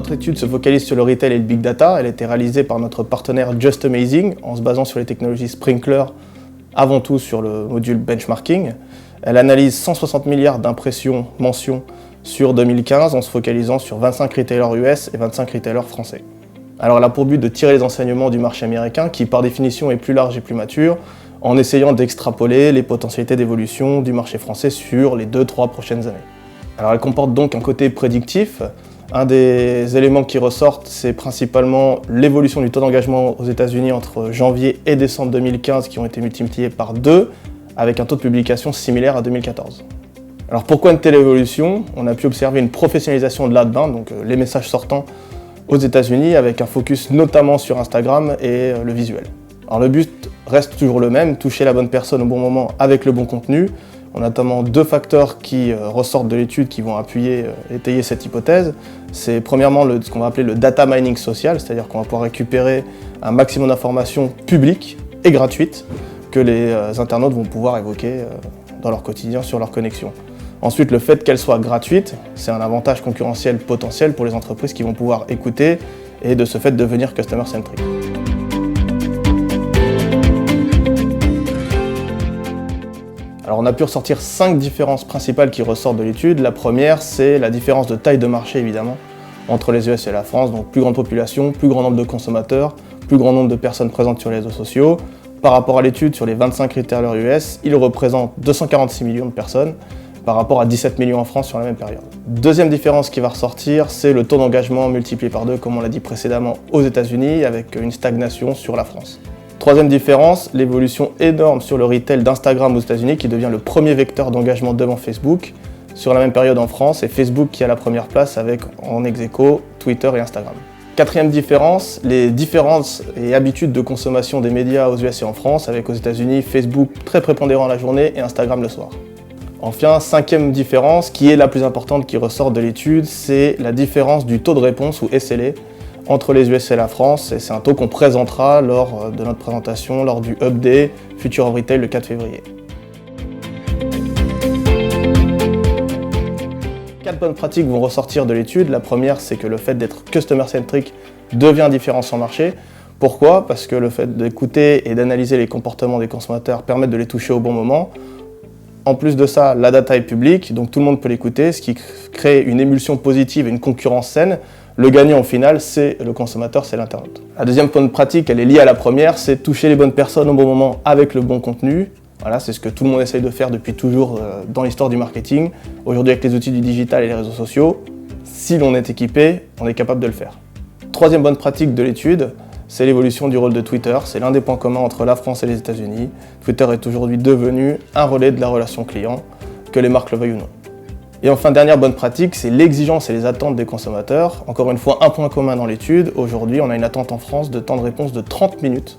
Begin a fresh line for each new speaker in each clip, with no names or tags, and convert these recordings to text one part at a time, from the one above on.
notre étude se focalise sur le retail et le big data. Elle a été réalisée par notre partenaire Just Amazing en se basant sur les technologies Sprinklr, avant tout sur le module benchmarking. Elle analyse 160 milliards d'impressions mentions sur 2015 en se focalisant sur 25 retailers US et 25 retailers français. Alors elle a pour but de tirer les enseignements du marché américain qui par définition est plus large et plus mature en essayant d'extrapoler les potentialités d'évolution du marché français sur les 2-3 prochaines années. Alors elle comporte donc un côté prédictif. Un des éléments qui ressortent, c'est principalement l'évolution du taux d'engagement aux États-Unis entre janvier et décembre 2015 qui ont été multipliés par 2 avec un taux de publication similaire à 2014. Alors pourquoi une telle évolution? On a pu observer une professionnalisation de l'outbound, donc les messages sortants aux États-Unis avec un focus notamment sur Instagram et le visuel. Alors le but reste toujours le même, toucher la bonne personne au bon moment avec le bon contenu. On a notamment 2 facteurs qui ressortent de l'étude qui vont étayer cette hypothèse. C'est premièrement ce qu'on va appeler le data mining social, c'est-à-dire qu'on va pouvoir récupérer un maximum d'informations publiques et gratuites que les internautes vont pouvoir évoquer dans leur quotidien sur leur connexion. Ensuite, le fait qu'elles soient gratuites, c'est un avantage concurrentiel potentiel pour les entreprises qui vont pouvoir écouter et de ce fait devenir customer-centric. Alors on a pu ressortir 5 différences principales qui ressortent de l'étude. La première, c'est la différence de taille de marché évidemment entre les US et la France, donc plus grande population, plus grand nombre de consommateurs, plus grand nombre de personnes présentes sur les réseaux sociaux. Par rapport à l'étude sur les 25 retailers US, ils représentent 246 millions de personnes par rapport à 17 millions en France sur la même période. Deuxième différence qui va ressortir, c'est le taux d'engagement multiplié par 2, comme on l'a dit précédemment, aux États-Unis, avec une stagnation sur la France. Troisième différence, l'évolution énorme sur le retail d'Instagram aux États-Unis qui devient le premier vecteur d'engagement devant Facebook sur la même période en France et Facebook qui a la première place avec en ex-aequo Twitter et Instagram. Quatrième différence, les différences et habitudes de consommation des médias aux US et en France avec aux États-Unis Facebook très prépondérant la journée et Instagram le soir. Enfin, cinquième différence qui est la plus importante qui ressort de l'étude, c'est la différence du taux de réponse ou SLA entre les US et la France, et c'est un taux qu'on présentera lors de notre présentation, lors du Hub Day Future of Retail le 4 février. 4 bonnes pratiques vont ressortir de l'étude. La première, c'est que le fait d'être customer-centric devient différenciant marché. Pourquoi? Parce que le fait d'écouter et d'analyser les comportements des consommateurs permet de les toucher au bon moment. En plus de ça, la data est publique, donc tout le monde peut l'écouter, ce qui crée une émulsion positive et une concurrence saine. Le gagnant au final, c'est le consommateur, c'est l'internaute. La deuxième bonne pratique, elle est liée à la première, c'est toucher les bonnes personnes au bon moment avec le bon contenu. Voilà, c'est ce que tout le monde essaye de faire depuis toujours dans l'histoire du marketing. Aujourd'hui, avec les outils du digital et les réseaux sociaux, si l'on est équipé, on est capable de le faire. Troisième bonne pratique de l'étude, c'est l'évolution du rôle de Twitter. C'est l'un des points communs entre la France et les États-Unis. Twitter est aujourd'hui devenu un relais de la relation client, que les marques le veuillent ou non. Et enfin, dernière bonne pratique, c'est l'exigence et les attentes des consommateurs. Encore une fois, un point commun dans l'étude. Aujourd'hui, on a une attente en France de temps de réponse de 30 minutes,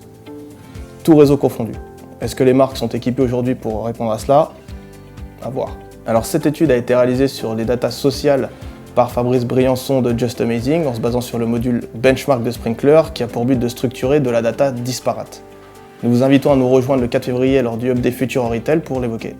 tout réseau confondu. Est-ce que les marques sont équipées aujourd'hui pour répondre à cela? À voir. Alors cette étude a été réalisée sur les datas sociales par Fabrice Briançon de Just Amazing en se basant sur le module Benchmark de Sprinklr qui a pour but de structurer de la data disparate. Nous vous invitons à nous rejoindre le 4 février lors du Hub des Future en Retail pour l'évoquer.